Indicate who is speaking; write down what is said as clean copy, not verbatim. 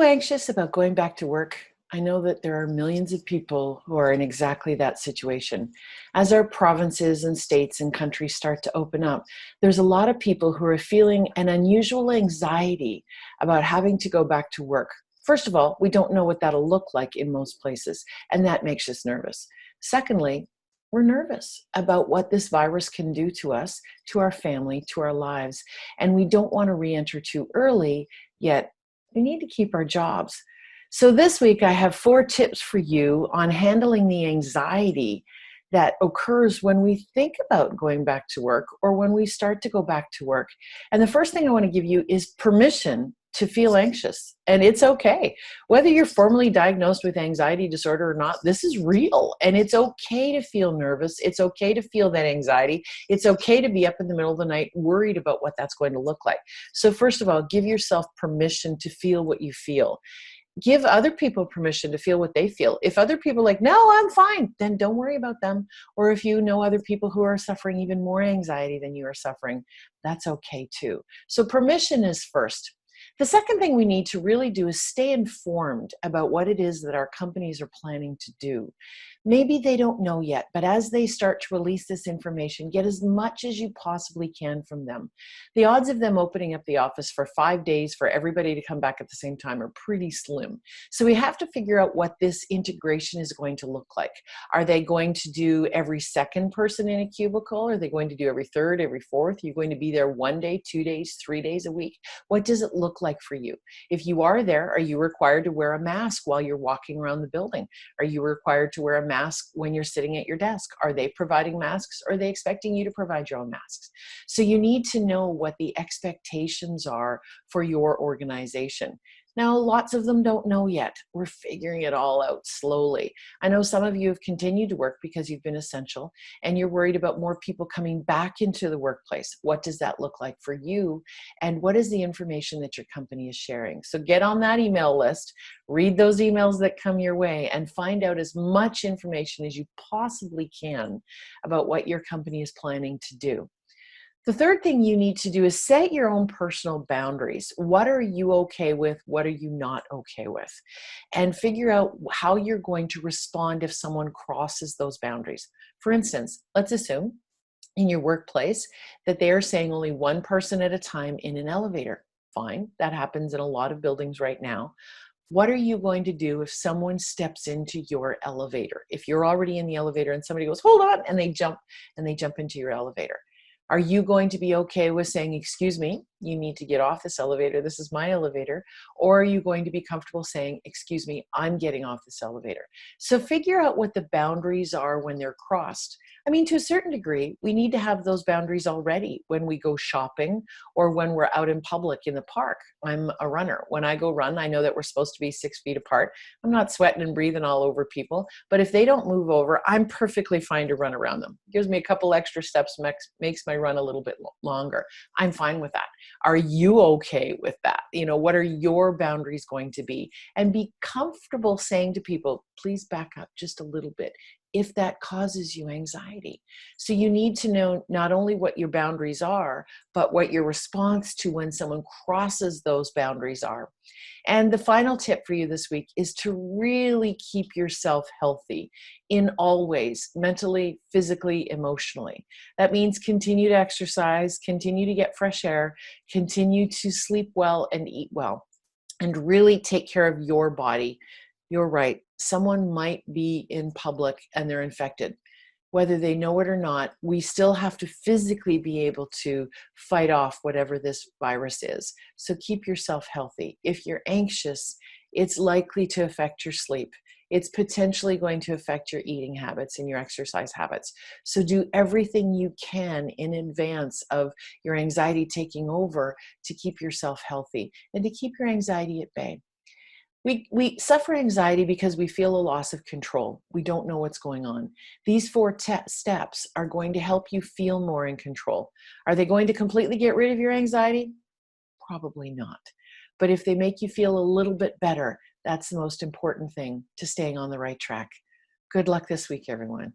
Speaker 1: anxious about going back to work? I know that there are millions of people who are in exactly that situation. As our provinces and states and countries start to open up, there's a lot of people who are feeling an unusual anxiety about having to go back to work. First of all, we don't know what that'll look like in most places, and that makes us nervous. Secondly, we're nervous about what this virus can do to us, to our family, to our lives, and we don't want to re enter too early, yet we need to keep our jobs. So this week I have 4 tips for you on handling the anxiety that occurs when we think about going back to work or when we start to go back to work. And the first thing I want to give you is permission to feel anxious. And it's okay. Whether you're formally diagnosed with anxiety disorder or not, this is real. And it's okay to feel nervous. It's okay to feel that anxiety. It's okay to be up in the middle of the night worried about what that's going to look like. So first of all, give yourself permission to feel what you feel. Give other people permission to feel what they feel. If other people are like, no, I'm fine, then don't worry about them. Or if you know other people who are suffering even more anxiety than you are suffering, that's okay too. So permission is first. The second thing we need to really do is stay informed about what it is that our companies are planning to do. Maybe they don't know yet, but as they start to release this information, get as much as you possibly can from them. The odds of them opening up the office for 5 days for everybody to come back at the same time are pretty slim. So we have to figure out what this integration is going to look like. Are they going to do every second person in a cubicle? Are they going to do every third, every fourth? Are you going to be there 1 day, 2 days, 3 days a week? What does it look like for you? If you are there, are you required to wear a mask while you're walking around the building? Are you required to wear a mask when you're sitting at your desk? Are they providing masks? Or are they expecting you to provide your own masks? So you need to know what the expectations are for your organization. Now, lots of them don't know yet. We're figuring it all out slowly. I know some of you have continued to work because you've been essential and you're worried about more people coming back into the workplace. What does that look like for you? And what is the information that your company is sharing? So get on that email list, read those emails that come your way, and find out as much information as you possibly can about what your company is planning to do. The third thing you need to do is set your own personal boundaries. What are you okay with? What are you not okay with? And figure out how you're going to respond if someone crosses those boundaries. For instance, let's assume in your workplace that they are saying only one person at a time in an elevator. Fine, that happens in a lot of buildings right now. What are you going to do if someone steps into your elevator? If you're already in the elevator and somebody goes, hold on, and they jump into your elevator. Are you going to be okay with saying, excuse me, you need to get off this elevator, this is my elevator? Or are you going to be comfortable saying, excuse me, I'm getting off this elevator? So figure out what the boundaries are when they're crossed. I mean, to a certain degree, we need to have those boundaries already when we go shopping or when we're out in public in the park. I'm a runner. When I go run, I know that we're supposed to be 6 feet apart. I'm not sweating and breathing all over people, but if they don't move over, I'm perfectly fine to run around them. Gives me a couple extra steps, makes my run a little bit longer. I'm fine with that. Are you okay with that? You know, what are your boundaries going to be? And be comfortable saying to people, please back up just a little bit if that causes you anxiety. So you need to know not only what your boundaries are, but what your response to when someone crosses those boundaries are. And the final tip for you this week is to really keep yourself healthy in all ways, mentally, physically, emotionally. That means continue to exercise, continue to get fresh air, continue to sleep well and eat well, and really take care of your body. You're right. Someone might be in public and they're infected. Whether they know it or not, we still have to physically be able to fight off whatever this virus is. So keep yourself healthy. If you're anxious, it's likely to affect your sleep. It's potentially going to affect your eating habits and your exercise habits. So do everything you can in advance of your anxiety taking over to keep yourself healthy and to keep your anxiety at bay. We suffer anxiety because we feel a loss of control. We don't know what's going on. These 4 steps are going to help you feel more in control. Are they going to completely get rid of your anxiety? Probably not. But if they make you feel a little bit better, that's the most important thing to staying on the right track. Good luck this week, everyone.